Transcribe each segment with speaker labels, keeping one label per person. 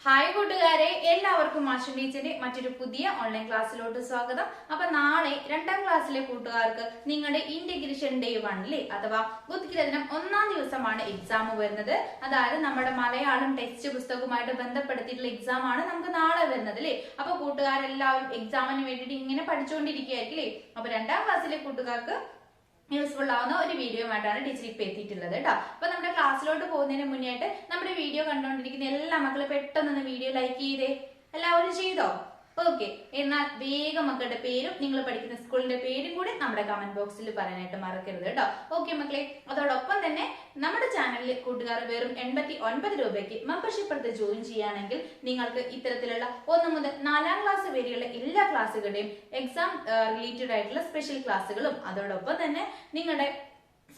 Speaker 1: Hi കൂട്ടുകാരെ, എല്ലാവർക്കും master ടീച്ചറിന്റെ മറ്റൊരു പുതിയ ഓൺലൈൻ ക്ലാസ്സിലോട്ട് സ്വാഗതം. അപ്പൊ നാളെ 2ാം ക്ലാസ്സിലെ കൂട്ടുകാർക്ക് നിങ്ങളുടെ ഇന്റഗ്രേഷൻ ഡേ 1 അഥവാ ഉദ്ഗ്രഥനം 1ാം ദിവസമാണ് എക്സാം വരുന്നത്. അതായത് നമ്മുടെ മലയാളം ടെക്സ്റ്റ് പുസ്തകവുമായിട്ട് ബന്ധപ്പെടുത്തിയിട്ടുള്ള എക്സാം ആണ് നമുക്ക് നാളെ വരുന്നത് അല്ലേ. അപ്പൊ കൂട്ടുകാരെല്ലാവരും എക്സാമിന് വേണ്ടിയിട്ട് ഇങ്ങനെ പഠിച്ചുകൊണ്ടിരിക്കുകയായിരിക്കും അല്ലേ. അപ്പൊ 2ാം ക്ലാസ്സിലെ കൂട്ടുകാർക്ക് യൂസ്ഫുൾ ആവുന്ന ഒരു വീഡിയോയുമായിട്ടാണ് ടീച്ചർ ഇപ്പൊ എത്തിയിട്ടുള്ളത് കേട്ടോ. അപ്പൊ നമ്മുടെ ക്ലാസ്സിലോട്ട് പോകുന്നതിന് മുന്നേ ആയിട്ട് നമ്മുടെ വീഡിയോ കണ്ടുകൊണ്ടിരിക്കുന്ന എല്ലാ മക്കളും പെട്ടെന്ന് വീഡിയോ ലൈക്ക് ചെയ്തേ. എല്ലാവരും ചെയ്തോ? ഓക്കെ. എന്നാൽ വേഗം മക്കളുടെ പേരും നിങ്ങൾ പഠിക്കുന്ന സ്കൂളിന്റെ പേരും കൂടി നമ്മുടെ കമന്റ് ബോക്സിൽ പറയാനായിട്ട് മറക്കരുത് കേട്ടോ. ഓക്കെ മക്കളെ, അതോടൊപ്പം തന്നെ നമ്മുടെ ചാനലിൽ കൂട്ടുകാർ വെറും 89 രൂപയ്ക്ക് മെമ്പർഷിപ്പ് എടുത്ത് ജോയിൻ ചെയ്യുകയാണെങ്കിൽ നിങ്ങൾക്ക് ഇത്തരത്തിലുള്ള 1 മുതൽ 4ാം ക്ലാസ് വരെയുള്ള എല്ലാ ക്ലാസ്സുകളുടെയും എക്സാം റിലേറ്റഡ് ആയിട്ടുള്ള സ്പെഷ്യൽ ക്ലാസ്സുകളും അതോടൊപ്പം തന്നെ നിങ്ങളുടെ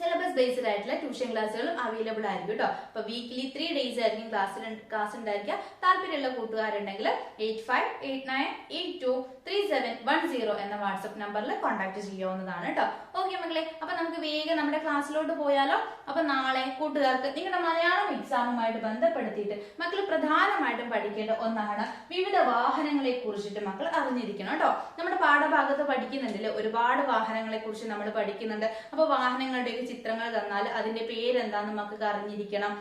Speaker 1: സിലബസ് ബേസ്ഡ് ആയിട്ടുള്ള ട്യൂഷൻ ക്ലാസ്സുകളും അവൈലബിൾ ആയിരിക്കും കേട്ടോ. അപ്പൊ വീക്കിലി 3 ഡേയ്സ് ആയിരിക്കും ക്ലാസ് ഉണ്ടായിരിക്കുക. താല്പര്യമുള്ള കൂട്ടുകാരുണ്ടെങ്കിൽ 8589823710 എന്ന വാട്സ്ആപ്പ് നമ്പറിൽ കോൺടാക്ട് ചെയ്യാവുന്നതാണ് കേട്ടോ. ഓക്കെ മക്കളെ, അപ്പൊ നമുക്ക് വേഗം നമ്മുടെ ക്ലാസ്സിലോട്ട് പോയാലോ. അപ്പൊ നാളെ കൂട്ടുകാർക്ക് നിങ്ങളുടെ മലയാളം എക്സാമുമായിട്ട് ബന്ധപ്പെടുത്തിയിട്ട് മക്കൾ പ്രധാനമായിട്ടും പഠിക്കേണ്ട ഒന്നാണ് വിവിധ വാഹനങ്ങളെ കുറിച്ചിട്ട് മക്കൾ അറിഞ്ഞിരിക്കണം കേട്ടോ. നമ്മുടെ പാഠഭാഗത്ത് പഠിക്കുന്നുണ്ടല്ലോ, ഒരുപാട് വാഹനങ്ങളെ കുറിച്ച് നമ്മൾ പഠിക്കുന്നുണ്ട്. അപ്പൊ വാഹനങ്ങളുടെ ചിത്രങ്ങൾ തന്നാൽ അതിന്റെ പേരെന്താന്ന് നമുക്ക് അറിഞ്ഞിരിക്കണം.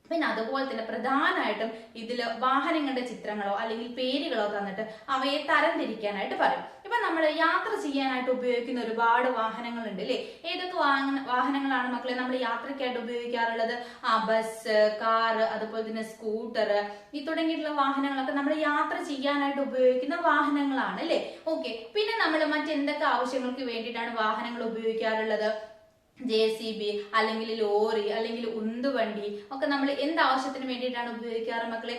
Speaker 1: പിന്നെ അതുപോലെ തന്നെ പ്രധാനമായിട്ടും ഇതില് വാഹനങ്ങളുടെ ചിത്രങ്ങളോ അല്ലെങ്കിൽ പേരുകളോ തന്നിട്ട് അവയെ തരംതിരിക്കാനായിട്ട് പറയും. ഇപ്പൊ നമ്മൾ യാത്ര ചെയ്യാനായിട്ട് ഉപയോഗിക്കുന്ന ഒരുപാട് വാഹനങ്ങളുണ്ട് അല്ലെ. ഏതൊക്കെ വാഹനങ്ങളാണ് മക്കളെ നമ്മൾ യാത്രയ്ക്കായിട്ട് ഉപയോഗിക്കാറുള്ളത്? ബസ്, കാറ്, അതുപോലെ തന്നെ സ്കൂട്ടർ, ഈ തുടങ്ങിയിട്ടുള്ള വാഹനങ്ങളൊക്കെ നമ്മൾ യാത്ര ചെയ്യാനായിട്ട് ഉപയോഗിക്കുന്ന വാഹനങ്ങളാണ് അല്ലെ. ഓക്കെ. പിന്നെ നമ്മൾ മറ്റെന്തൊക്കെ ആവശ്യങ്ങൾക്ക് വേണ്ടിയിട്ടാണ് വാഹനങ്ങൾ ഉപയോഗിക്കാറുള്ളത്? JCB അല്ലെങ്കിൽ ലോറി അല്ലെങ്കിൽ ഉന്തുവണ്ടി ഒക്കെ നമ്മൾ എന്താവശ്യത്തിന് വേണ്ടിയിട്ടാണ് ഉപയോഗിക്കാറ് മക്കളെ?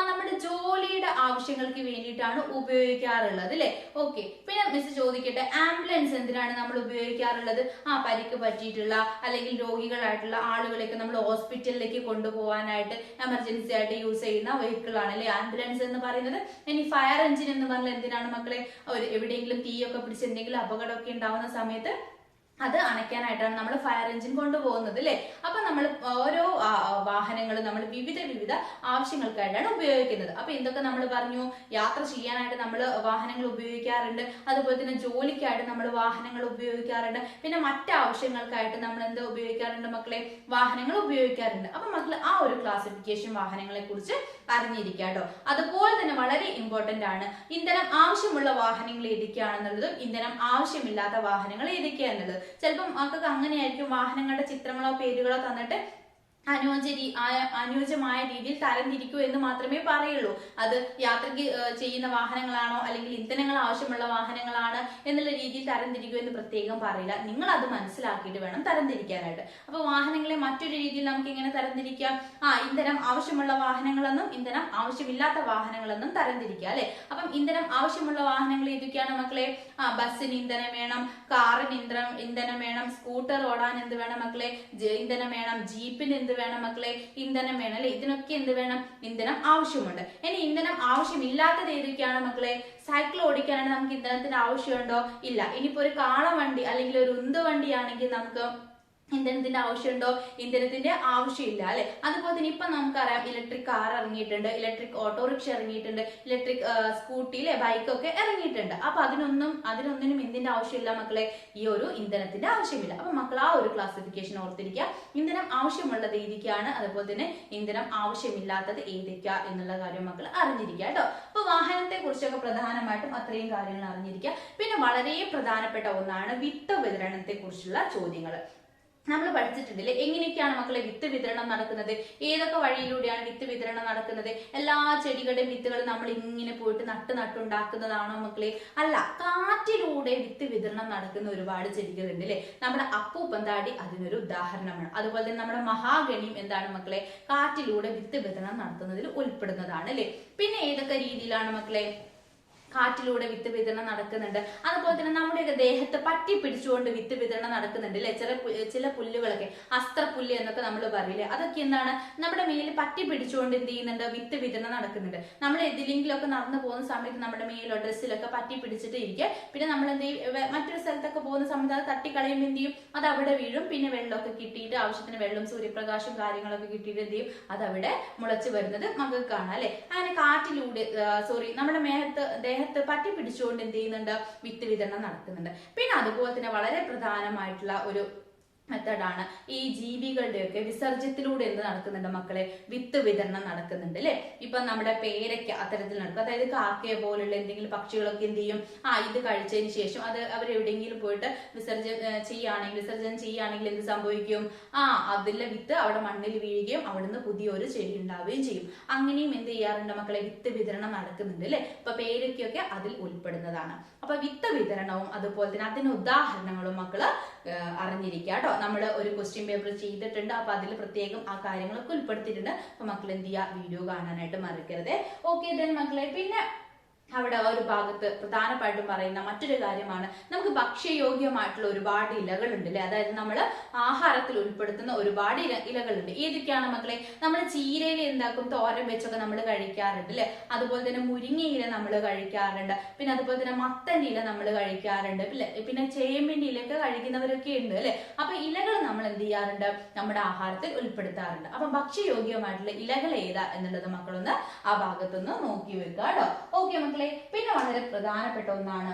Speaker 1: നമ്മുടെ ജോലിയുടെ ആവശ്യങ്ങൾക്ക് വേണ്ടിയിട്ടാണ് ഉപയോഗിക്കാറുള്ളത് അല്ലെ. ഓക്കെ. പിന്നെ മിസ് ചോദിക്കട്ടെ, ആംബുലൻസ് എന്തിനാണ് നമ്മൾ ഉപയോഗിക്കാറുള്ളത്? പരിക്ക് പറ്റിയിട്ടുള്ള അല്ലെങ്കിൽ രോഗികളായിട്ടുള്ള ആളുകളെയൊക്കെ നമ്മൾ ഹോസ്പിറ്റലിലേക്ക് കൊണ്ടുപോകാനായിട്ട് എമർജൻസി ആയിട്ട് യൂസ് ചെയ്യുന്ന വെഹിക്കിൾ ആണ് അല്ലെ ആംബുലൻസ് എന്ന് പറയുന്നത്. ഇനി ഫയർ എഞ്ചിൻ എന്ന് പറഞ്ഞാൽ എന്തിനാണ് മക്കളെ? എവിടെയെങ്കിലും തീയൊക്കെ പിടിച്ച് എന്തെങ്കിലും അപകടമൊക്കെ ഉണ്ടാവുന്ന സമയത്ത് അത് അണയ്ക്കാനായിട്ടാണ് നമ്മൾ ഫയർ എഞ്ചിൻ കൊണ്ടുപോകുന്നത് അല്ലെ. അപ്പൊ നമ്മൾ ഓരോ വാഹനങ്ങളും നമ്മൾ വിവിധ ആവശ്യങ്ങൾക്കായിട്ടാണ് ഉപയോഗിക്കുന്നത്. അപ്പൊ എന്തൊക്കെ നമ്മൾ പറഞ്ഞു? യാത്ര ചെയ്യാനായിട്ട് നമ്മൾ വാഹനങ്ങൾ ഉപയോഗിക്കാറുണ്ട്. അതുപോലെ തന്നെ ജോലിക്കായിട്ട് നമ്മൾ വാഹനങ്ങൾ ഉപയോഗിക്കാറുണ്ട്. പിന്നെ മറ്റാവശ്യങ്ങൾക്കായിട്ട് നമ്മൾ എന്ത് ഉപയോഗിക്കാറുണ്ട് മക്കളെ? വാഹനങ്ങൾ ഉപയോഗിക്കാറുണ്ട്. അപ്പൊ മക്കൾ ആ ഒരു ക്ലാസിഫിക്കേഷൻ വാഹനങ്ങളെ കുറിച്ച് അറിഞ്ഞിരിക്കുക കേട്ടോ. അതുപോലെ തന്നെ വളരെ ഇമ്പോർട്ടന്റ് ആണ് ഇന്ധനം ആവശ്യമുള്ള വാഹനങ്ങൾ ഏതൊക്കെയാണെന്നുള്ളതും ഇന്ധനം ആവശ്യമില്ലാത്ത വാഹനങ്ങൾ ഏതൊക്കെയാണെന്നുള്ളത്. ചിലപ്പം മക്കൾക്ക് അങ്ങനെയായിരിക്കും, വാഹനങ്ങളുടെ ചിത്രങ്ങളോ പേരുകളോ തന്നിട്ട് അനുയോജ്യമായ രീതിയിൽ തരംതിരിക്കൂ എന്ന് മാത്രമേ പറയുള്ളൂ. അത് യാത്രയ്ക്ക് ചെയ്യുന്ന വാഹനങ്ങളാണോ അല്ലെങ്കിൽ ഇന്ധനങ്ങൾ ആവശ്യമുള്ള വാഹനങ്ങളാണ് എന്നുള്ള രീതിയിൽ തരംതിരിക്കൂ എന്ന് പ്രത്യേകം പറയില്ല. നിങ്ങൾ അത് മനസ്സിലാക്കിയിട്ട് വേണം തരംതിരിക്കാനായിട്ട്. അപ്പൊ വാഹനങ്ങളെ മറ്റൊരു രീതിയിൽ നമുക്ക് എങ്ങനെ തരംതിരിക്കാം? ഇന്ധനം ആവശ്യമുള്ള വാഹനങ്ങളെന്നും ഇന്ധനം ആവശ്യമില്ലാത്ത വാഹനങ്ങളെന്നും തരംതിരിക്കുക അല്ലെ. അപ്പം ഇന്ധനം ആവശ്യമുള്ള വാഹനങ്ങൾ ഏതൊക്കെയാണ് മക്കളെ? ബസ്സിന് ഇന്ധനം വേണം, കാറിന് ഇന്ധനം വേണം, സ്കൂട്ടർ ഓടാൻ എന്ത് വേണം മക്കളെ? ഇന്ധനം വേണം, ജീപ്പിന് എന്ത് വേണം മക്കളെ? ഇന്ധനം വേണം അല്ലെ. ഇതിനൊക്കെ എന്ത് വേണം? ഇന്ധനം ആവശ്യമുണ്ട്. ഇനി ഇന്ധനം ആവശ്യമില്ലാത്തത് ഏതൊക്കെയാണ് മക്കളെ? സൈക്കിൾ ഓടിക്കാനായിട്ട് നമുക്ക് ഇന്ധനത്തിന് ആവശ്യമുണ്ടോ? ഇല്ല. ഇനിയിപ്പോ ഒരു കാളവണ്ടി അല്ലെങ്കിൽ ഒരു ഉന്തുവണ്ടി ആണെങ്കിൽ നമുക്ക് ഇന്ധനത്തിന്റെ ആവശ്യമുണ്ടോ? ഇന്ധനത്തിന്റെ ആവശ്യമില്ല അല്ലെ. അതുപോലെ തന്നെ ഇപ്പൊ നമുക്കറിയാം ഇലക്ട്രിക് കാർ ഇറങ്ങിയിട്ടുണ്ട്, ഇലക്ട്രിക് ഓട്ടോറിക്ഷ ഇറങ്ങിയിട്ടുണ്ട്, ഇലക്ട്രിക് സ്കൂട്ടിയിലെ ബൈക്കൊക്കെ ഇറങ്ങിയിട്ടുണ്ട്. അപ്പൊ അതിനൊന്നിനും എന്തിന്റെ ആവശ്യമില്ല മക്കളെ? ഈ ഒരു ഇന്ധനത്തിന്റെ ആവശ്യമില്ല. അപ്പൊ മക്കൾ ആ ഒരു ക്ലാസിഫിക്കേഷൻ ഓർത്തിരിക്കുക. ഇന്ധനം ആവശ്യമുള്ളത് ഏതൊക്കെയാണ്, അതുപോലെ തന്നെ ഇന്ധനം ആവശ്യമില്ലാത്തത് ഏതൊക്കെയാ എന്നുള്ള കാര്യം മക്കൾ അറിഞ്ഞിരിക്കുക കേട്ടോ. അപ്പൊ വാഹനത്തെ കുറിച്ചൊക്കെ പ്രധാനമായിട്ടും അത്രയും കാര്യങ്ങൾ അറിഞ്ഞിരിക്കുക. പിന്നെ വളരെ പ്രധാനപ്പെട്ട ഒന്നാണ് വിത്ത് വിതരണത്തെ കുറിച്ചുള്ള ചോദ്യങ്ങൾ. നമ്മൾ പഠിച്ചിട്ടുണ്ടല്ലേ എങ്ങനെയൊക്കെയാണ് മക്കളെ വിത്ത് വിതരണം നടക്കുന്നത്? ഏതൊക്കെ വഴിയിലൂടെയാണ് വിത്ത് വിതരണം നടക്കുന്നത്? എല്ലാ ചെടികളുടെയും വിത്തുകൾ നമ്മൾ ഇങ്ങനെ പോയിട്ട് നട്ടുണ്ടാക്കുന്നതാണോ മക്കളെ? അല്ല, കാറ്റിലൂടെ വിത്ത് വിതരണം നടക്കുന്ന ഒരുപാട് ചെടികളുണ്ട് അല്ലെ. നമ്മുടെ അപ്പൂപ്പന്താടി അതിനൊരു ഉദാഹരണമാണ്. അതുപോലെ തന്നെ നമ്മുടെ മഹാഗണിയും എന്താണ് മക്കളെ? കാറ്റിലൂടെ വിത്ത് വിതരണം നടത്തുന്നതിൽ ഉൾപ്പെടുന്നതാണ് അല്ലെ. പിന്നെ ഏതൊക്കെ രീതിയിലാണ് മക്കളെ? കാറ്റിലൂടെ വിത്ത് വിതരണം നടക്കുന്നുണ്ട്. അതുപോലെ തന്നെ നമ്മുടെയൊക്കെ ദേഹത്ത് പറ്റി പിടിച്ചുകൊണ്ട് വിത്ത് വിതരണം നടക്കുന്നുണ്ട് അല്ലെ. ചില പുല്ലുകളൊക്കെ അസ്ത്രപുല്ല് എന്നൊക്കെ നമ്മൾ പറയില്ലേ, അതൊക്കെ എന്താണ് നമ്മുടെ മേലിൽ പറ്റി പിടിച്ചുകൊണ്ട് എന്ത് ചെയ്യുന്നുണ്ട്, വിത്ത് വിതരണം നടക്കുന്നുണ്ട്. നമ്മൾ എതിലെങ്കിലൊക്കെ നടന്നു പോകുന്ന സമയത്ത് നമ്മുടെ മേലോ ഡ്രസ്സിലൊക്കെ പറ്റി പിടിച്ചിട്ട് ഇരിക്കുക. പിന്നെ നമ്മൾ എന്ത് ചെയ്യും, മറ്റൊരു സ്ഥലത്തൊക്കെ പോകുന്ന സമയത്ത് അത് തട്ടിക്കളയുമ്പോൾ എന്ത് ചെയ്യും, അത് അവിടെ വീഴും. പിന്നെ വെള്ളമൊക്കെ കിട്ടിയിട്ട് ആവശ്യത്തിന് വെള്ളം സൂര്യപ്രകാശം കാര്യങ്ങളൊക്കെ കിട്ടിയിട്ട് എന്ത് ചെയ്യും, അത് അവിടെ മുളച്ചു വരുന്നത് നമുക്ക് കാണാം അല്ലെ. അങ്ങനെ കാറ്റിലൂടെ നമ്മുടെ ദേഹത്ത് പറ്റി പിടിച്ചുകൊണ്ട് എന്ത് ചെയ്യുന്നുണ്ട്, വിത്ത് വിതരണം നടക്കുന്നുണ്ട്. പിന്നെ അതുപോലെ തന്നെ വളരെ പ്രധാനമായിട്ടുള്ള ഒരു മെത്തേഡാണ് ഈ ജീവികളുടെയൊക്കെ വിസർജ്യത്തിലൂടെ എന്ത് നടക്കുന്നുണ്ട് മക്കളെ, വിത്ത് വിതരണം നടക്കുന്നുണ്ട് അല്ലെ. ഇപ്പൊ നമ്മുടെ പേരയ്ക്ക അത്തരത്തിൽ നടക്കും. അതായത് കാക്കയെ പോലുള്ള എന്തെങ്കിലും പക്ഷികളൊക്കെ എന്ത് ചെയ്യും, ഇത് കഴിച്ചതിന് ശേഷം അത് അവരെവിടെയെങ്കിലും പോയിട്ട് വിസർജനം ചെയ്യുകയാണെങ്കിൽ എന്ത് സംഭവിക്കും, അതിലെ വിത്ത് അവിടെ മണ്ണിൽ വീഴുകയും അവിടുന്ന് പുതിയൊരു ചെടി ഉണ്ടാവുകയും ചെയ്യും. അങ്ങനെയും എന്ത് ചെയ്യാറുണ്ട് മക്കളെ, വിത്ത് വിതരണം നടക്കുന്നുണ്ട് അല്ലെ. അപ്പൊ പേരയ്ക്കൊക്കെ അതിൽ ഉൾപ്പെടുന്നതാണ്. അപ്പൊ വിത്ത് വിതരണവും അതുപോലെ തന്നെ അതിന് ഉദാഹരണങ്ങളും മക്കള് അറിഞ്ഞിരിക്കുക കേട്ടോ. നമ്മൾ ഒരു ക്വസ്റ്റ്യൻ പേപ്പർ ചെയ്തിട്ടുണ്ട്, അപ്പൊ അതിൽ പ്രത്യേകം ആ കാര്യങ്ങളൊക്കെ ഉൾപ്പെടുത്തിയിട്ടുണ്ട്. അപ്പൊ മക്കൾ എന്ത് ചെയ്യുക, വീഡിയോ കാണാനായിട്ട് മറക്കരുത്. ഓക്കെ ദെൻ മക്കളെ, പിന്നെ അവിടെ ഒരു ഭാഗത്ത് പ്രധാനമായിട്ടും പറയുന്ന മറ്റൊരു കാര്യമാണ്, നമുക്ക് ഭക്ഷ്യയോഗ്യമായിട്ടുള്ള ഒരുപാട് ഇലകളുണ്ട് അല്ലെ. അതായത് നമ്മൾ ആഹാരത്തിൽ ഉൾപ്പെടുത്തുന്ന ഒരുപാട് ഇലകളുണ്ട്. ഏതൊക്കെയാണ് മക്കളെ, നമ്മൾ ചീരയില എന്താക്കും, തോരൻ വെച്ചൊക്കെ നമ്മൾ കഴിക്കാറുണ്ട് അല്ലെ. അതുപോലെ തന്നെ മുരിങ്ങയില നമ്മൾ കഴിക്കാറുണ്ട്. പിന്നെ അതുപോലെ തന്നെ മത്തന്റെ ഇല നമ്മൾ കഴിക്കാറുണ്ട്. പിന്നെ ചേമ്പിന്റെ ഇലയൊക്കെ കഴിക്കുന്നവരൊക്കെ ഉണ്ട് അല്ലെ. അപ്പൊ ഇലകൾ നമ്മൾ എന്ത് ചെയ്യാറുണ്ട്, നമ്മുടെ ആഹാരത്തിൽ ഉൾപ്പെടുത്താറുണ്ട്. അപ്പൊ ഭക്ഷ്യയോഗ്യമായിട്ടുള്ള ഇലകൾ ഏതാ എന്നുള്ളത് മക്കളൊന്ന് ആ ഭാഗത്തൊന്ന് നോക്കി വെക്കുക കേട്ടോ. ഓക്കെ മക്കളെ, പിന്നെ വളരെ പ്രധാനപ്പെട്ട ഒന്നാണ്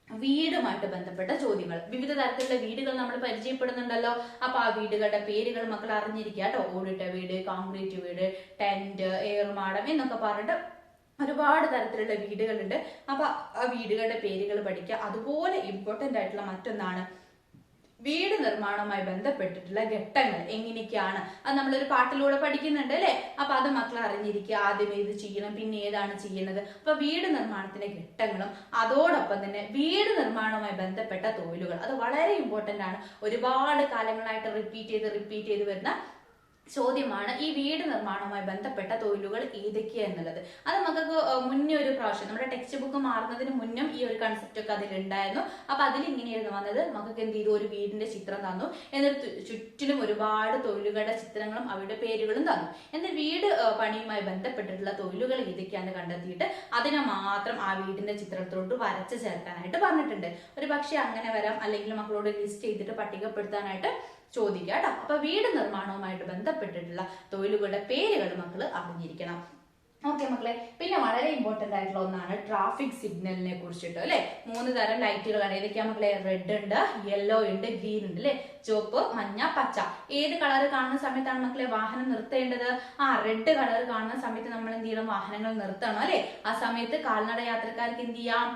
Speaker 1: വീടുമായിട്ട് ബന്ധപ്പെട്ട ചോദ്യങ്ങൾ. വിവിധ തരത്തിലുള്ള വീടുകൾ നമ്മൾ പരിചയപ്പെടുന്നുണ്ടല്ലോ. അപ്പൊ ആ വീടുകളുടെ പേരുകൾ മക്കൾ അറിഞ്ഞിരിക്കുക കേട്ടോ. ഓടിട്ട വീട്, കോൺക്രീറ്റ് വീട്, ടെന്റ്, ഏറുമാടം എന്നൊക്കെ പറഞ്ഞിട്ട് ഒരുപാട് തരത്തിലുള്ള വീടുകളുണ്ട്. അപ്പൊ ആ വീടുകളുടെ പേരുകൾ പഠിക്കുക. അതുപോലെ ഇമ്പോർട്ടന്റ് ആയിട്ടുള്ള മറ്റൊന്നാണ് വീട് നിർമ്മാണവുമായി ബന്ധപ്പെട്ടിട്ടുള്ള ഘട്ടങ്ങൾ എങ്ങനെയൊക്കെയാണ്, അത് നമ്മളൊരു പാട്ടിലൂടെ പഠിക്കുന്നുണ്ട് അല്ലെ. അപ്പൊ അത് മക്കൾ അറിഞ്ഞിരിക്കുക. ആദ്യം ഏത് ചെയ്യണം, പിന്നെ ഏതാണ് ചെയ്യുന്നത്. അപ്പൊ വീട് നിർമ്മാണത്തിന്റെ ഘട്ടങ്ങളും അതോടൊപ്പം തന്നെ വീട് നിർമ്മാണവുമായി ബന്ധപ്പെട്ട തൊഴിലുകൾ, അത് വളരെ ഇമ്പോർട്ടന്റ് ആണ്. ഒരുപാട് കാലങ്ങളായിട്ട് റിപ്പീറ്റ് ചെയ്ത് വരുന്ന ചോദ്യമാണ് ഈ വീട് നിർമ്മാണവുമായി ബന്ധപ്പെട്ട തൊഴിലുകൾ ഏതൊക്കെയാ എന്നുള്ളത്. അത് നമുക്ക് മുന്നേ ഒരു പ്രാവശ്യം നമ്മുടെ ടെക്സ്റ്റ് ബുക്ക് മാറുന്നതിന് മുന്നും ഈ ഒരു കൺസെപ്റ്റ് ഒക്കെ അതിലുണ്ടായിരുന്നു. അപ്പൊ അതിൽ ഇങ്ങനെയായിരുന്നു വന്നത്, നമുക്ക് എന്ത് ചെയ്തു, ഒരു വീടിന്റെ ചിത്രം തന്നു, എന്നിട്ട് ചുറ്റിലും ഒരുപാട് തൊഴിലുകളുടെ ചിത്രങ്ങളും അവരുടെ പേരുകളും തന്നു. എന്നിട്ട് വീട് പണിയുമായി ബന്ധപ്പെട്ടിട്ടുള്ള തൊഴിലുകൾ ഏതൊക്കെയാന്ന് കണ്ടെത്തിയിട്ട് അതിനെ മാത്രം ആ വീടിന്റെ ചിത്രത്തോട്ട് വരച്ച് ചേർക്കാനായിട്ട് പറഞ്ഞിട്ടുണ്ട്. ഒരു പക്ഷെ അങ്ങനെ വരാം, അല്ലെങ്കിൽ മക്കളോട് ലിസ്റ്റ് ചെയ്തിട്ട് പട്ടികപ്പെടുത്താനായിട്ട് ചോദിക്കുക കേട്ടോ. അപ്പൊ വീട് നിർമ്മാണവുമായിട്ട് ബന്ധപ്പെട്ടിട്ടുള്ള തൊഴിലുകളുടെ പേരുകൾ മക്കൾ അറിഞ്ഞിരിക്കണം. ഓക്കെ മക്കളെ, പിന്നെ വളരെ ഇമ്പോർട്ടന്റ് ആയിട്ടുള്ള ഒന്നാണ് ട്രാഫിക് സിഗ്നലിനെ കുറിച്ചിട്ട് അല്ലെ. 3 തരം ലൈറ്റുകളാണ്. ഏതൊക്കെയാ മക്കളെ, റെഡ് ഉണ്ട്, യെല്ലോ ഉണ്ട്, ഗ്രീൻ ഉണ്ട് അല്ലെ. ചുവപ്പ്, മഞ്ഞ, പച്ച. ഏത് കളർ കാണുന്ന സമയത്താണ് മക്കളെ വാഹനം നിർത്തേണ്ടത്? റെഡ് കളർ കാണുന്ന സമയത്ത് നമ്മൾ എന്ത് ചെയ്യണം, വാഹനങ്ങൾ നിർത്തണം അല്ലെ. ആ സമയത്ത് കാൽനട യാത്രക്കാർക്ക് എന്ത് ചെയ്യാം,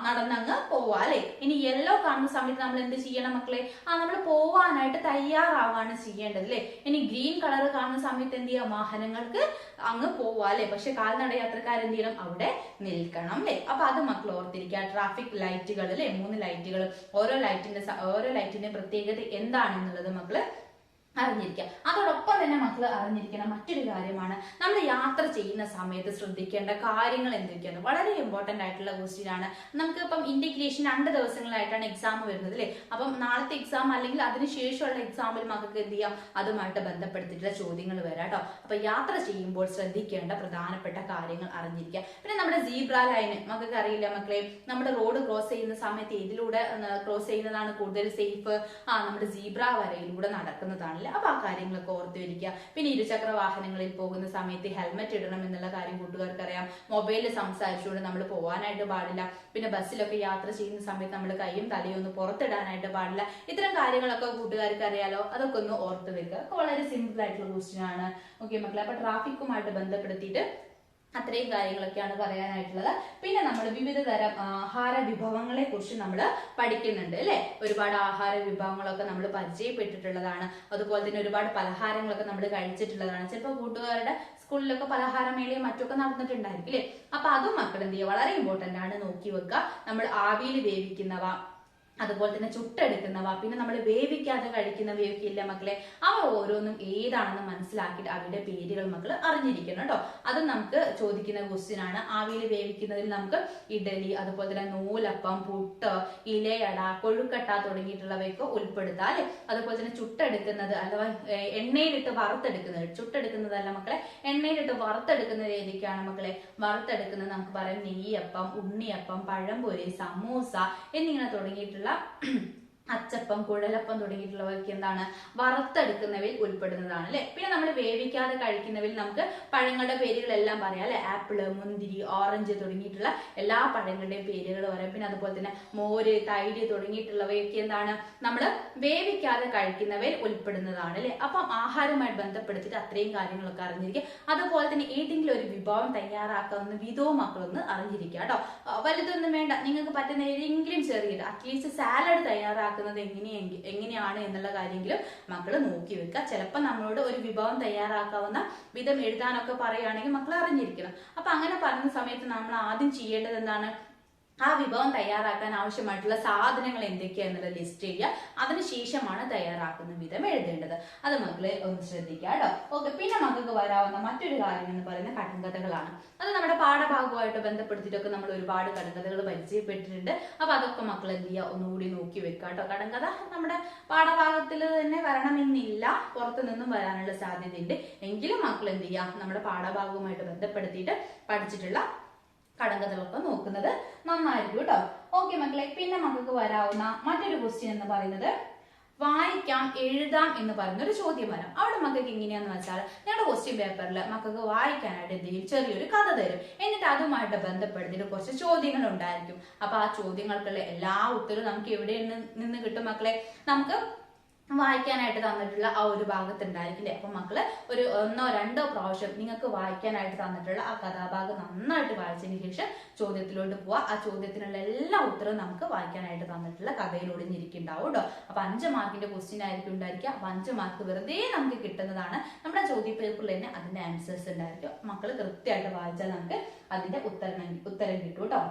Speaker 1: നടന്നങ്ങ് പോവാ അല്ലെ. ഇനി യെല്ലോ കാണുന്ന സമയത്ത് നമ്മൾ എന്ത് ചെയ്യണം മക്കളെ, നമ്മൾ പോവാനായിട്ട് തയ്യാറാവാണ് ചെയ്യേണ്ടത് അല്ലെ. ഇനി ഗ്രീൻ കളർ കാണുന്ന സമയത്ത് എന്ത് ചെയ്യാം, വാഹനങ്ങൾക്ക് അങ്ങ് പോവാ അല്ലെ. പക്ഷെ കാൽനട യാത്രക്കാർ എന്ത് ചെയ്യണം, അവിടെ നിൽക്കണം അല്ലെ. അപ്പൊ അത് മക്കൾ ഓർത്തിരിക്കുക. ട്രാഫിക് ലൈറ്റുകൾ അല്ലെ, 3 ലൈറ്റുകൾ. ഓരോ ലൈറ്റിന്റെ പ്രത്യേകത എന്താണെന്നുള്ളത് മക്കള് അറിഞ്ഞിരിക്കുക. അതോടൊപ്പം തന്നെ മക്കൾ അറിഞ്ഞിരിക്കണം മറ്റൊരു കാര്യമാണ്, നമ്മൾ യാത്ര ചെയ്യുന്ന സമയത്ത് ശ്രദ്ധിക്കേണ്ട കാര്യങ്ങൾ എന്തൊക്കെയാണ്. വളരെ ഇമ്പോർട്ടന്റ് ആയിട്ടുള്ള ക്വസ്റ്റ്യൻ ആണ്. നമുക്ക് ഇപ്പം ഇന്റഗ്രേഷൻ 2 ദിവസങ്ങളായിട്ടാണ് എക്സാം വരുന്നത് അല്ലെ. അപ്പം നാളത്തെ എക്സാം അല്ലെങ്കിൽ അതിനുശേഷമുള്ള എക്സാമിൽ മക്കൾക്ക് എന്ത് ചെയ്യാം, അതുമായിട്ട് ബന്ധപ്പെടുത്തിയിട്ടുള്ള ചോദ്യങ്ങൾ വരാം കേട്ടോ. അപ്പൊ യാത്ര ചെയ്യുമ്പോൾ ശ്രദ്ധിക്കേണ്ട പ്രധാനപ്പെട്ട കാര്യങ്ങൾ അറിഞ്ഞിരിക്കുക. പിന്നെ നമ്മുടെ സീബ്ര ലൈന് മക്കൾക്ക് അറിയില്ല മക്കളെ, നമ്മുടെ റോഡ് ക്രോസ് ചെയ്യുന്ന സമയത്ത് ഇതിലൂടെ ക്രോസ് ചെയ്യുന്നതാണ് കൂടുതൽ സേഫ്. നമ്മുടെ സീബ്ര വരയിലൂടെ നടക്കുന്നതാണ്. അപ്പൊ ആ കാര്യങ്ങളൊക്കെ ഓർത്ത് വരിക. പിന്നെ ഇരുചക്ര വാഹനങ്ങളിൽ പോകുന്ന സമയത്ത് ഹെൽമെറ്റ് ഇടണം എന്നുള്ള കാര്യം കൂട്ടുകാർക്ക് അറിയാം. മൊബൈലിൽ സംസാരിച്ചുകൊണ്ട് നമ്മൾ പോകാനായിട്ട് പാടില്ല. പിന്നെ ബസ്സിലൊക്കെ യാത്ര ചെയ്യുന്ന സമയത്ത് നമ്മൾ കൈയും തലയും ഒന്ന് പുറത്തിടാനായിട്ട് പാടില്ല. ഇത്തരം കാര്യങ്ങളൊക്കെ കൂട്ടുകാർക്ക് അറിയാലോ, അതൊക്കെ ഒന്ന് ഓർത്ത് വെക്കുക. വളരെ സിമ്പിൾ ആയിട്ടുള്ള ക്വസ്റ്റ്യൻ ആണ്. ഓക്കെ മക്കളെ, അപ്പൊ ട്രാഫിക്കുമായിട്ട് ബന്ധപ്പെടുത്തിയിട്ട് അത്രയും കാര്യങ്ങളൊക്കെയാണ് പറയാനായിട്ടുള്ളത്. പിന്നെ നമ്മൾ വിവിധ തരം ആഹാര വിഭവങ്ങളെ കുറിച്ച് നമ്മൾ പഠിക്കുന്നുണ്ട് അല്ലെ. ഒരുപാട് ആഹാര വിഭവങ്ങളൊക്കെ നമ്മൾ പരിചയപ്പെട്ടിട്ടുള്ളതാണ്. അതുപോലെ തന്നെ ഒരുപാട് പലഹാരങ്ങളൊക്കെ നമ്മൾ കഴിച്ചിട്ടുള്ളതാണ്. ചിലപ്പോൾ കൂട്ടുകാരുടെ സ്കൂളിലൊക്കെ പലഹാരമേളയും മറ്റൊക്കെ നടന്നിട്ടുണ്ടായിരിക്കും അല്ലെ. അപ്പൊ അതും മക്കൾ എന്ത് ചെയ്യുക, വളരെ ഇമ്പോർട്ടന്റ് ആണ്, നോക്കി വെക്കുക. നമ്മൾ ആവിയിൽ വേവിക്കുന്നവ, അതുപോലെ തന്നെ ചുട്ടെടുക്കുന്നവ, പിന്നെ നമ്മൾ വേവിക്കാതെ കഴിക്കുന്നവയൊക്കെ ഇല്ല മക്കളെ, അവ ഓരോന്നും ഏതാണെന്ന് മനസ്സിലാക്കിയിട്ട് അവയുടെ പേരുകൾ മക്കൾ അറിഞ്ഞിരിക്കണം കേട്ടോ. അത് നമുക്ക് ചോദിക്കുന്ന ക്വസ്റ്റ്യൻ ആണ്. ആവിയിൽ വേവിക്കുന്നതിൽ നമുക്ക് ഇഡലി, അതുപോലെ തന്നെ നൂലപ്പം, പുട്ട്, ഇലയട, കൊഴുക്കട്ട തുടങ്ങിയിട്ടുള്ളവയൊക്കെ ഉൾപ്പെടുത്താം അല്ലെ. അതുപോലെ തന്നെ ചുട്ടെടുക്കുന്നത് അഥവാ എണ്ണയിലിട്ട് വറുത്തെടുക്കുന്നത്, ചുട്ടെടുക്കുന്നതല്ല മക്കളെ, എണ്ണയിലിട്ട് വറുത്തെടുക്കുന്നത് ഏതൊക്കെയാണ് മക്കളെ? വറുത്തെടുക്കുന്നത് നമുക്ക് പറയാം നെയ്യപ്പം, ഉണ്ണിയപ്പം, പഴംപൊരി, സമൂസ എന്നിങ്ങനെ തുടങ്ങിയിട്ടുള്ള അച്ചപ്പം, കുഴലപ്പം തുടങ്ങിയിട്ടുള്ളവയൊക്കെ എന്താണ്? വറുത്തെടുക്കുന്നവയിൽ ഉൾപ്പെടുന്നതാണ് അല്ലെ. പിന്നെ നമ്മൾ വേവിക്കാതെ കഴിക്കുന്നവയിൽ നമുക്ക് പഴങ്ങളുടെ പേരുകളെല്ലാം പറയാം അല്ലെ. ആപ്പിള്, മുന്തിരി, ഓറഞ്ച് തുടങ്ങിയിട്ടുള്ള എല്ലാ പഴങ്ങളുടെയും പേരുകൾ പറയാം. പിന്നെ അതുപോലെ തന്നെ മോര്, തൈര് തുടങ്ങിയിട്ടുള്ളവയൊക്കെ എന്താണ്? നമ്മൾ വേവിക്കാതെ കഴിക്കുന്നവയിൽ ഉൾപ്പെടുന്നതാണ് അല്ലെ. അപ്പം ആഹാരവുമായി ബന്ധപ്പെടുത്തിയിട്ട് അത്രയും കാര്യങ്ങളൊക്കെ അറിഞ്ഞിരിക്കുക. അതുപോലെ തന്നെ ഏതെങ്കിലും ഒരു വിഭവം തയ്യാറാക്കാവുന്ന വിധവും മക്കളൊന്ന് അറിഞ്ഞിരിക്കുക കേട്ടോ. വലുതൊന്നും വേണ്ട, നിങ്ങൾക്ക് പറ്റുന്ന ഏതെങ്കിലും ചെറിയത്, അറ്റ്ലീസ്റ്റ് സാലഡ് തയ്യാറാക്കുന്നത് എങ്ങനെയാണ് എന്നുള്ള കാര്യങ്ങളും മക്കൾ നോക്കി വെക്കുക. ചിലപ്പോൾ നമ്മളോട് ഒരു വിഭവം തയ്യാറാക്കാവുന്ന വിധം എഴുതാനൊക്കെ പറയുകയാണെങ്കിൽ മക്കൾ അറിഞ്ഞിരിക്കണം. അപ്പൊ അങ്ങനെ പറയുന്ന സമയത്ത് നമ്മൾ ആദ്യം ചെയ്യേണ്ടത് എന്താണ്? ആ വിഭവം തയ്യാറാക്കാൻ ആവശ്യമായിട്ടുള്ള സാധനങ്ങൾ എന്തൊക്കെയാണെന്നുള്ള ലിസ്റ്റ് ചെയ്യുക. അതിനുശേഷമാണ് തയ്യാറാക്കുന്ന വിധം എഴുതേണ്ടത്. അത് മക്കളെ ഒന്ന് ശ്രദ്ധിക്കുക കേട്ടോ. ഓക്കെ. പിന്നെ മക്കൾക്ക് വരാവുന്ന മറ്റൊരു കാര്യം എന്ന് പറയുന്നത് കടങ്കഥകളാണ്. അത് നമ്മുടെ പാഠഭാഗവുമായിട്ട് ബന്ധപ്പെടുത്തിയിട്ടൊക്കെ നമ്മൾ ഒരുപാട് കടങ്കഥകൾ പരിചയപ്പെട്ടിട്ടുണ്ട്. അപ്പൊ അതൊക്കെ മക്കൾ എന്ത് ചെയ്യുക? ഒന്നുകൂടി നോക്കി വെക്കുക കേട്ടോ. കടങ്കഥ നമ്മുടെ പാഠഭാഗത്തിൽ തന്നെ വരണമെന്നില്ല, പുറത്തു നിന്നും വരാനുള്ള സാധ്യതയുണ്ട്. എങ്കിലും മക്കൾ എന്ത് ചെയ്യുക? നമ്മുടെ പാഠഭാഗവുമായിട്ട് ബന്ധപ്പെടുത്തിയിട്ട് പഠിച്ചിട്ടുള്ള കടങ്കഥകളൊക്കെ നോക്കുന്നത് നന്നായിരിക്കും കേട്ടോ. ഓക്കെ മക്കളെ. പിന്നെ മക്കൾക്ക് വരാവുന്ന മറ്റൊരു ക്വസ്റ്റ്യൻ എന്ന് പറയുന്നത് വായിക്കാം, എഴുതാം എന്ന് പറയുന്ന ഒരു ചോദ്യം വരാം. അവിടെ മക്കൾക്ക് എങ്ങനെയാന്ന് വെച്ചാൽ ഞങ്ങളുടെ ക്വസ്റ്റ്യൻ പേപ്പറിൽ മക്കൾക്ക് വായിക്കാനായിട്ട് എന്തെങ്കിലും ചെറിയൊരു കഥ തരും. എന്നിട്ട് അതുമായിട്ട് ബന്ധപ്പെടുത്തിയിട്ട് കുറച്ച് ചോദ്യങ്ങൾ ഉണ്ടായിരിക്കും. അപ്പൊ ആ ചോദ്യങ്ങൾക്കുള്ള എല്ലാ ഉത്തരവും നമുക്ക് എവിടെ നിന്ന് കിട്ടും മക്കളെ? നമുക്ക് വായിക്കാനായിട്ട് തന്നിട്ടുള്ള ആ ഒരു ഭാഗത്തുണ്ടായിരിക്കില്ലേ. അപ്പൊ മക്കള് ഒരു 1-2 പ്രാവശ്യം നിങ്ങൾക്ക് വായിക്കാനായിട്ട് തന്നിട്ടുള്ള ആ കഥാഭാഗം നന്നായിട്ട് വായിച്ചതിന് ശേഷം ചോദ്യത്തിലോട്ട് പോവാ. ആ ചോദ്യത്തിനുള്ള എല്ലാ ഉത്തരവും നമുക്ക് വായിക്കാനായിട്ട് തന്നിട്ടുള്ള കഥയിൽ ഒളിഞ്ഞിരിക്കുന്നുണ്ടാവും കേട്ടോ. അപ്പൊ 5 മാർക്കിന്റെ ക്വസ്റ്റ്യൻ ആയിരിക്കും ഉണ്ടായിരിക്കുക. അപ്പൊ 5 മാർക്ക് വെറുതെ നമുക്ക് കിട്ടുന്നതാണ്. നമ്മുടെ ചോദ്യ പേപ്പറിൽ തന്നെ അതിന്റെ ആൻസേഴ്സ് ഉണ്ടായിരിക്കും. മക്കൾ കൃത്യമായിട്ട് വായിച്ചാൽ നമുക്ക് അതിന്റെ ഉത്തരം കിട്ടും കേട്ടോ.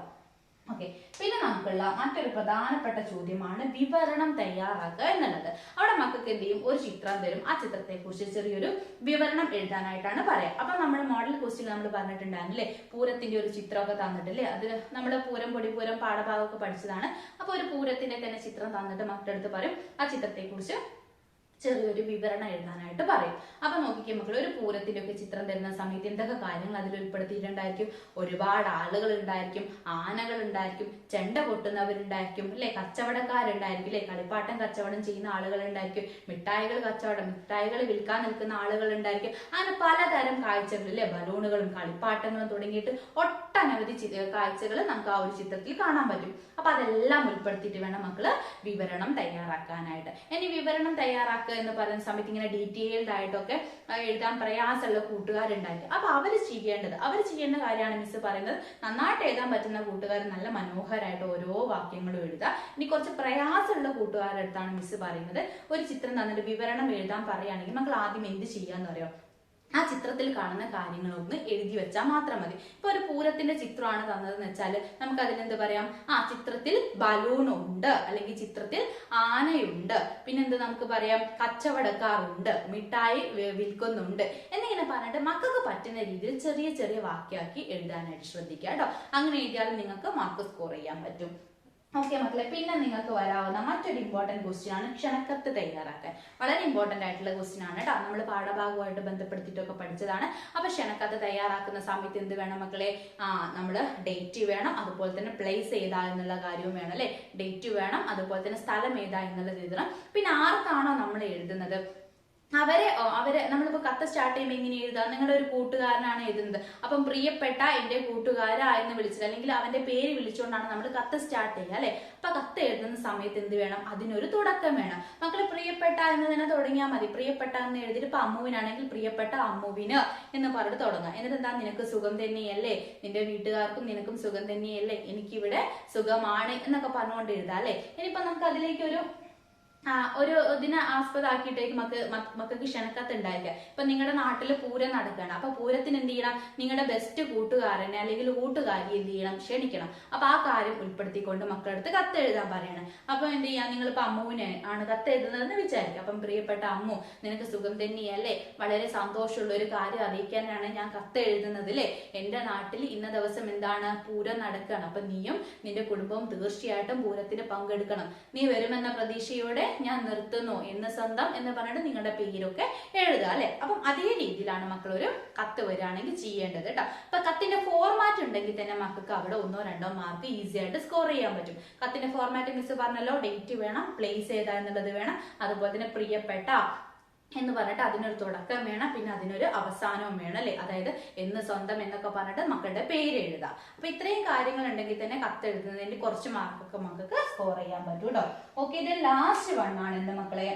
Speaker 1: ഓക്കെ. പിന്നെ നമുക്കുള്ള മറ്റൊരു പ്രധാനപ്പെട്ട ചോദ്യമാണ് വിവരണം തയ്യാറാക്കുക എന്നുള്ളത്. അവിടെ മക്കൾക്ക് എന്ത് ചെയ്യും? ഒരു ചിത്രം തരും. ആ ചിത്രത്തെ കുറിച്ച് ചെറിയൊരു വിവരണം എഴുതാനായിട്ടാണ് പറയാം. അപ്പൊ നമ്മൾ മോഡൽ ക്വസ്റ്റ്യൻ നമ്മൾ പറഞ്ഞിട്ടുണ്ടായിരുന്നില്ലേ, പൂരത്തിന്റെ ഒരു ചിത്രമൊക്കെ തന്നിട്ടില്ലേ. അത് നമ്മുടെ പൂരം, പൊടിപ്പൂരം പാഠഭാഗമൊക്കെ പഠിച്ചതാണ്. അപ്പൊ ഒരു പൂരത്തിന്റെ തന്നെ ചിത്രം തന്നിട്ട് മക്കളുടെ അടുത്ത് പറയും ആ ചിത്രത്തെ കുറിച്ച് ചെറിയൊരു വിവരണം എഴുതാനായിട്ട് പറയും. അപ്പൊ നോക്കിക്കേ മക്കൾ, ഒരു പൂരത്തിന്റെ ഒക്കെ ചിത്രം തരുന്ന സമയത്ത് എന്തൊക്കെ കാര്യങ്ങൾ അതിൽ ഉൾപ്പെടുത്തിയിട്ടുണ്ടായിരിക്കും? ഒരുപാട് ആളുകൾ ഉണ്ടായിരിക്കും, ആനകൾ ഉണ്ടായിരിക്കും, ചെണ്ട പൊട്ടുന്നവരുണ്ടായിരിക്കും അല്ലെ, കച്ചവടക്കാരുണ്ടായിരിക്കും അല്ലെ, കളിപ്പാട്ടം കച്ചവടം ചെയ്യുന്ന ആളുകൾ ഉണ്ടായിരിക്കും, മിഠായികൾ വിൽക്കാൻ നിൽക്കുന്ന ആളുകൾ ഉണ്ടായിരിക്കും. അങ്ങനെ പലതരം കാഴ്ചകൾ അല്ലെ, ബലൂണുകളും കളിപ്പാട്ടങ്ങളും തുടങ്ങിയിട്ട് ഒട്ടനവധി കാഴ്ചകൾ നമുക്ക് ആ ഒരു ചിത്രത്തിൽ കാണാൻ പറ്റും. അപ്പൊ അതെല്ലാം ഉൾപ്പെടുത്തിയിട്ട് വേണം മക്കള് വിവരണം തയ്യാറാക്കാനായിട്ട്. ഇനി വിവരണം തയ്യാറാക്കുക എന്ന് പറയുന്ന സമയത്ത് ഇങ്ങനെ ഡീറ്റെയിൽഡ് ആയിട്ടൊക്കെ എഴുതാൻ പ്രയാസമുള്ള കൂട്ടുകാരുണ്ടായിരിക്കും. അപ്പൊ അവർ ചെയ്യേണ്ട കാര്യമാണ് മിസ് പറയുന്നത്. നന്നായിട്ട് എഴുതാൻ പറ്റുന്ന കൂട്ടുകാർ നല്ല മനോഹരമായിട്ട് ഓരോ വാക്യങ്ങളും എഴുതുക. ഇനി കുറച്ച് പ്രയാസമുള്ള കൂട്ടുകാരുടെ അടുത്താണ് മിസ് പറയുന്നത്, ഒരു ചിത്രം തന്നിട്ട് വിവരണം എഴുതാൻ പറയുകയാണെങ്കിൽ മക്കൾ ആദ്യം എന്ത് ചെയ്യാന്ന് പറയാം? ആ ചിത്രത്തിൽ കാണുന്ന കാര്യങ്ങളൊന്ന് എഴുതി വെച്ചാൽ മാത്രം മതി. ഇപ്പൊ ഒരു പൂരത്തിന്റെ ചിത്രമാണ് തന്നതെന്ന് വെച്ചാൽ നമുക്ക് അതിനെന്ത് പറയാം? ആ ചിത്രത്തിൽ ബലൂൺ ഉണ്ട്, അല്ലെങ്കിൽ ചിത്രത്തിൽ ആനയുണ്ട്, പിന്നെന്ത് നമുക്ക് പറയാം? കച്ചവടക്കാറുണ്ട്, മിഠായി വിൽക്കുന്നുണ്ട് എന്നിങ്ങനെ പറഞ്ഞിട്ട് മക്കൾക്ക് പറ്റുന്ന രീതിയിൽ ചെറിയ ചെറിയ വാക്യാക്കി എഴുതാനായിട്ട് ശ്രദ്ധിക്കുക കേട്ടോ. അങ്ങനെ എഴുതിയാൽ നിങ്ങൾക്ക് മാർക്ക് സ്കോർ ചെയ്യാൻ പറ്റും. ഓക്കെ മക്കളെ. പിന്നെ നിങ്ങൾക്ക് വരാവുന്ന മറ്റൊരു ഇമ്പോർട്ടന്റ് ക്വസ്റ്റ്യൻ ആണ് ക്ഷണക്കത്ത് തയ്യാറാക്കാൻ. വളരെ ഇമ്പോർട്ടന്റ് ആയിട്ടുള്ള ക്വസ്റ്റ്യൻ ആണ് കേട്ടോ. നമ്മൾ പാഠഭാഗമായിട്ട് ബന്ധപ്പെടുത്തിയിട്ടൊക്കെ പഠിച്ചതാണ്. അപ്പൊ ക്ഷണക്കത്ത് തയ്യാറാക്കുന്ന സമയത്ത് എന്ത് വേണം മക്കളെ? നമ്മള് ഡേറ്റ് വേണം, അതുപോലെ തന്നെ പ്ലേസ് ഏതാ എന്നുള്ള കാര്യവും വേണം അല്ലെ. ഡേറ്റ് വേണം, അതുപോലെ തന്നെ സ്ഥലം ഏതാ എന്നുള്ളത് എഴുതണം. പിന്നെ ആർക്കാണോ നമ്മൾ എഴുതുന്നത് അവരെ നമ്മളിപ്പോ കത്ത് സ്റ്റാർട്ട് ചെയ്യുമ്പോൾ എങ്ങനെ എഴുതാം? നിങ്ങളുടെ ഒരു കൂട്ടുകാരനാണ് എഴുതുന്നത്. അപ്പം പ്രിയപ്പെട്ട എന്റെ കൂട്ടുകാരാ എന്ന് വിളിച്ചത്, അല്ലെങ്കിൽ അവന്റെ പേര് വിളിച്ചുകൊണ്ടാണ് നമ്മൾ കത്ത് സ്റ്റാർട്ട് ചെയ്യുക അല്ലെ. അപ്പൊ കത്ത് എഴുതുന്ന സമയത്ത് എന്ത് വേണം? അതിനൊരു തുടക്കം വേണം. മക്കള് പ്രിയപ്പെട്ട എന്ന് തന്നെ തുടങ്ങിയാൽ മതി. പ്രിയപ്പെട്ട എന്ന് എഴുതിയിട്ട് ഇപ്പൊ അമ്മുവിനാണെങ്കിൽ പ്രിയപ്പെട്ട അമ്മുവിന് എന്ന് പറഞ്ഞിട്ട് തുടങ്ങാം. എന്നിട്ട് എന്താ? നിനക്ക് സുഖം തന്നെയല്ലേ, നിന്റെ വീട്ടുകാർക്കും നിനക്കും സുഖം തന്നെയല്ലേ, എനിക്കിവിടെ സുഖമാണ് എന്നൊക്കെ പറഞ്ഞുകൊണ്ട് എഴുതാം അല്ലെ. ഇനിയിപ്പോ നമുക്ക് അതിലേക്ക് ഒരു ഒരു ഇതിനെ ആസ്പദമാക്കിയിട്ടേക്ക് മക്കൾക്ക് ക്ഷണക്കത്ത് ഉണ്ടായിരിക്കുക. ഇപ്പൊ നിങ്ങളുടെ നാട്ടിൽ പൂരം നടക്കുകയാണ്. അപ്പൊ പൂരത്തിന് എന്ത് ചെയ്യണം, നിങ്ങളുടെ ബെസ്റ്റ് കൂട്ടുകാരനെ അല്ലെങ്കിൽ കൂട്ടുകാരി എന്ത് ചെയ്യണം, ക്ഷണിക്കണം. അപ്പൊ ആ കാര്യം ഉൾപ്പെടുത്തിക്കൊണ്ട് മക്കളുടെ അടുത്ത് കത്ത് എഴുതാൻ പറയണം. അപ്പൊ എന്ത് ചെയ്യാം, നിങ്ങളിപ്പോ അമ്മുവിനെ ആണ് കത്ത് എഴുതുന്നതെന്ന് വിചാരിക്കും. അപ്പം പ്രിയപ്പെട്ട അമ്മു, നിനക്ക് സുഖം തന്നെയല്ലേ, വളരെ സന്തോഷമുള്ള ഒരു കാര്യം അറിയിക്കാനാണ് ഞാൻ കത്ത് എഴുതുന്നത് അല്ലേ. എന്റെ നാട്ടിൽ ഇന്ന ദിവസം എന്താണ്, പൂരം നടക്കുകയാണ്. അപ്പൊ നീയും നിന്റെ കുടുംബവും തീർച്ചയായിട്ടും പൂരത്തിന് പങ്കെടുക്കണം. നീ വരുമെന്ന പ്രതീക്ഷയോടെ ഞാൻ നിർത്തുന്നു എന്ന് സ്വന്തം എന്ന് പറഞ്ഞിട്ട് നിങ്ങളുടെ പേരൊക്കെ എഴുതുക അല്ലെ. അപ്പം അതേ രീതിയിലാണ് മക്കൾ ഒരു കത്ത് വരികയാണെങ്കിൽ ചെയ്യേണ്ടത് കേട്ടോ. അപ്പൊ കത്തിന്റെ ഫോർമാറ്റ് ഉണ്ടെങ്കിൽ തന്നെ മക്കൾക്ക് അവിടെ 1 2 മാർക്ക് ഈസി ആയിട്ട് സ്കോർ ചെയ്യാൻ പറ്റും. കത്തിന്റെ ഫോർമാറ്റ് മിസ് പറഞ്ഞല്ലോ, ഡേറ്റ് വേണം, പ്ലേസ് ഏതാ എന്നുള്ളത് വേണം, അതുപോലെ തന്നെ പ്രിയപ്പെട്ട എന്ന് പറഞ്ഞിട്ട് അതിനൊരു തുടക്കം വേണം, പിന്നെ അതിനൊരു അവസാനവും വേണം അല്ലെ. അതായത് എന്ന് സ്വന്തം എന്നൊക്കെ പറഞ്ഞിട്ട് മക്കളുടെ പേര് എഴുതാം. അപ്പൊ ഇത്രയും കാര്യങ്ങൾ ഉണ്ടെങ്കിൽ തന്നെ കത്ത് എഴുതുന്നതിന് കുറച്ച് മാർക്കൊക്കെ മക്കൾക്ക് സ്കോർ ചെയ്യാൻ പറ്റും കേട്ടോ. ഓക്കെ, ഇത് ലാസ്റ്റ് വണ്ണാണ് എന്റെ മക്കളെ,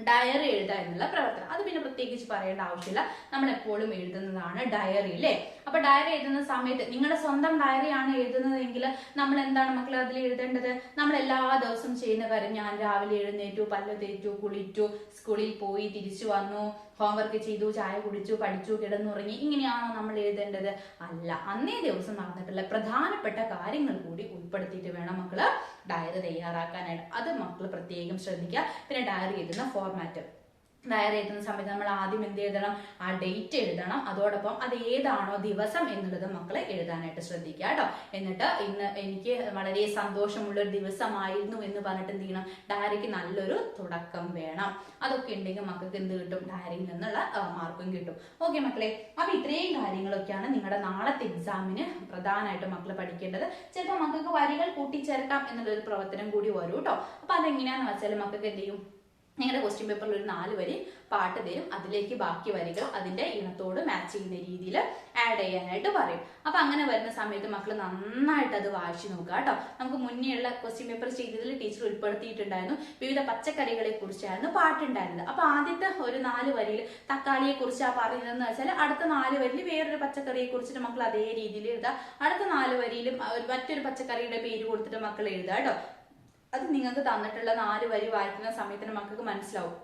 Speaker 1: ഡയറി എഴുതുക എന്നുള്ള പ്രവർത്തനം. അത് പിന്നെ പ്രത്യേകിച്ച് പറയേണ്ട ആവശ്യമില്ല, നമ്മൾ എപ്പോഴും എഴുതുന്നതാണ് ഡയറി അല്ലേ. അപ്പൊ ഡയറി എഴുതുന്ന സമയത്ത് നിങ്ങളുടെ സ്വന്തം ഡയറി ആണ് എഴുതുന്നതെങ്കിൽ നമ്മൾ എന്താണ് മക്കളെ അതിൽ എഴുതേണ്ടത്, നമ്മൾ എല്ലാ ദിവസവും ചെയ്യുന്ന കാര്യം, ഞാൻ രാവിലെ എഴുന്നേറ്റു, പല്ല് തേച്ചു, കുളിച്ചു, സ്കൂളിൽ പോയി, തിരിച്ചു വന്നു, ഹോംവർക്ക് ചെയ്തു, ചായ കുടിച്ചു, പഠിച്ചു, കിടന്നുറങ്ങി, ഇങ്ങനെയാണോ നമ്മൾ എഴുതേണ്ടത്? അല്ല, അന്നേ ദിവസം നടന്നിട്ടുള്ള പ്രധാനപ്പെട്ട കാര്യങ്ങൾ കൂടി ഉൾപ്പെടുത്തിയിട്ട് വേണം മക്കള് ഡയറി തയ്യാറാക്കാനായിട്ട്. അത് മക്കൾ പ്രത്യേകം ശ്രദ്ധിക്കുക. പിന്നെ ഡയറി എഴുതുന്ന ഫോർമാറ്റ്, ഡയറി എഴുതുന്ന സമയത്ത് നമ്മൾ ആദ്യം എന്ത് എഴുതണം, ആ ഡേറ്റ് എഴുതണം. അതോടൊപ്പം അത് ഏതാണോ ദിവസം എന്നുള്ളത് മക്കളെ എഴുതാനായിട്ട് ശ്രദ്ധിക്കുക കേട്ടോ. എന്നിട്ട് ഇന്ന് എനിക്ക് വളരെ സന്തോഷമുള്ള ഒരു ദിവസമായിരുന്നു എന്ന് പറഞ്ഞിട്ട് എന്ത് ചെയ്യണം, ഡയറിക്ക് നല്ലൊരു തുടക്കം വേണം. അതൊക്കെ ഉണ്ടെങ്കിൽ മക്കൾക്ക് എന്ത് കിട്ടും, ഡയറിയിൽ നിന്നുള്ള മാർക്കും കിട്ടും. ഓക്കെ മക്കളെ, അപ്പൊ ഇത്രയും കാര്യങ്ങളൊക്കെയാണ് നിങ്ങളുടെ നാളത്തെ എക്സാമിന് പ്രധാനമായിട്ട് മക്കൾ പഠിക്കേണ്ടത്. ചിലപ്പോൾ മക്കൾക്ക് വരികൾ കൂട്ടിച്ചേർക്കാം എന്നുള്ളൊരു പ്രവർത്തനം കൂടി വരും കേട്ടോ. അപ്പൊ അതെങ്ങനെയാന്ന് വെച്ചാൽ മക്കൾക്ക് എന്ത് ചെയ്യും, നിങ്ങളുടെ ക്വസ്റ്റ്യൻ പേപ്പറിൽ ഒരു 4 വരി പാട്ട് തരും, അതിലേക്ക് ബാക്കി വരികൾ അതിന്റെ ഇനത്തോട് മാച്ച് ചെയ്യുന്ന രീതിയിൽ ആഡ് ചെയ്യാനായിട്ട് പറയും. അപ്പൊ അങ്ങനെ വരുന്ന സമയത്ത് മക്കൾ നന്നായിട്ട് അത് വായിച്ചു നോക്കുക കേട്ടോ. നമുക്ക് മുന്നേ ഉള്ള ക്വസ്റ്റ്യൻ പേപ്പർ ചെയ്തതിൽ ടീച്ചർ ഉൾപ്പെടുത്തിയിട്ടുണ്ടായിരുന്നു, വിവിധ പച്ചക്കറികളെ കുറിച്ചായിരുന്നു പാട്ടുണ്ടായിരുന്നത്. അപ്പൊ ആദ്യത്തെ ഒരു 4 വരിയിൽ തക്കാളിയെ കുറിച്ചാ പറയുന്നതെന്ന് വെച്ചാൽ അടുത്ത 4 വരിയിൽ വേറൊരു പച്ചക്കറിയെ കുറിച്ചിട്ട് മക്കൾ അതേ രീതിയിൽ എഴുതുക. അടുത്ത 4 വരിയിലും മറ്റൊരു പച്ചക്കറിയുടെ പേര് കൊടുത്തിട്ട് മക്കൾ എഴുതുക കേട്ടോ. അത് നിങ്ങൾക്ക് തന്നിട്ടുള്ള 4 വരി വായിക്കുന്ന സമയത്തിന് മക്കൾക്ക് മനസ്സിലാവും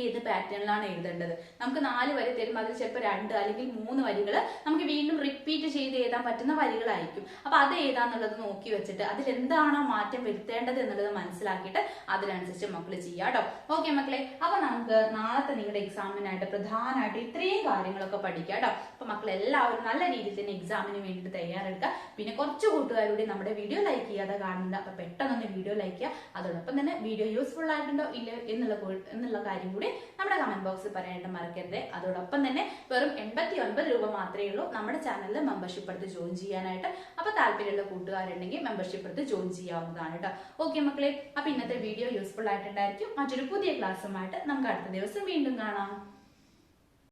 Speaker 1: ഏത് പാറ്റേണിലാണ് എഴുതേണ്ടത്. നമുക്ക് 4 വരി തരും, അതിൽ ചിലപ്പോൾ 2 അല്ലെങ്കിൽ 3 വരികൾ നമുക്ക് വീണ്ടും റിപ്പീറ്റ് ചെയ്ത് എഴുതാൻ പറ്റുന്ന വരികളായിരിക്കും. അപ്പൊ അത് ഏതാന്നുള്ളത് നോക്കി വെച്ചിട്ട് അതിൽ എന്താണോ മാറ്റം വരുത്തേണ്ടത് എന്നുള്ളത് മനസ്സിലാക്കിയിട്ട് അതിനനുസരിച്ച് മക്കൾ ചെയ്യാം കേട്ടോ. ഓക്കെ മക്കളെ, അപ്പൊ നമുക്ക് നാളത്തെ നിങ്ങളുടെ എക്സാമിനായിട്ട് പ്രധാനമായിട്ട് ഇത്രയും കാര്യങ്ങളൊക്കെ പഠിക്കാം കേട്ടോ. അപ്പൊ മക്കൾ എല്ലാവരും നല്ല രീതിയിൽ തന്നെ എക്സാമിന് വേണ്ടിയിട്ട് തയ്യാറെടുക്കുക. പിന്നെ കുറച്ച് കൂട്ടുകാരുടെ നമ്മുടെ വീഡിയോ ലൈക്ക് ചെയ്യാതെ കാണുന്നുണ്ട്, അപ്പൊ പെട്ടെന്നൊന്ന് വീഡിയോ ലൈക്ക് ചെയ്യുക. അതോടൊപ്പം തന്നെ വീഡിയോ യൂസ്ഫുൾ ആയിട്ടുണ്ടോ ഇല്ല എന്നുള്ള കാര്യം കൂടി നമ്മുടെ കമന്റ് ബോക്സിൽ പറയാനായിട്ട് മറക്കരുത്. അതോടൊപ്പം തന്നെ വെറും 89 രൂപ മാത്രമേ ഉള്ളൂ നമ്മുടെ ചാനലിൽ മെമ്പർഷിപ്പ് എടുത്ത് ജോയിൻ ചെയ്യാനായിട്ട്. അപ്പൊ താല്പര്യമുള്ള കൂട്ടുകാരുണ്ടെങ്കിൽ മെമ്പർഷിപ്പ് എടുത്ത് ജോയിൻ ചെയ്യാവുന്നതാണ് കേട്ടോ. ഓക്കെ മക്കളെ, അപ്പൊ ഇന്നത്തെ വീഡിയോ യൂസ്ഫുൾ ആയിട്ടുണ്ടായിരിക്കും. മറ്റൊരു പുതിയ ക്ലാസ്സുമായിട്ട് നമുക്ക് അടുത്ത ദിവസം വീണ്ടും കാണാം.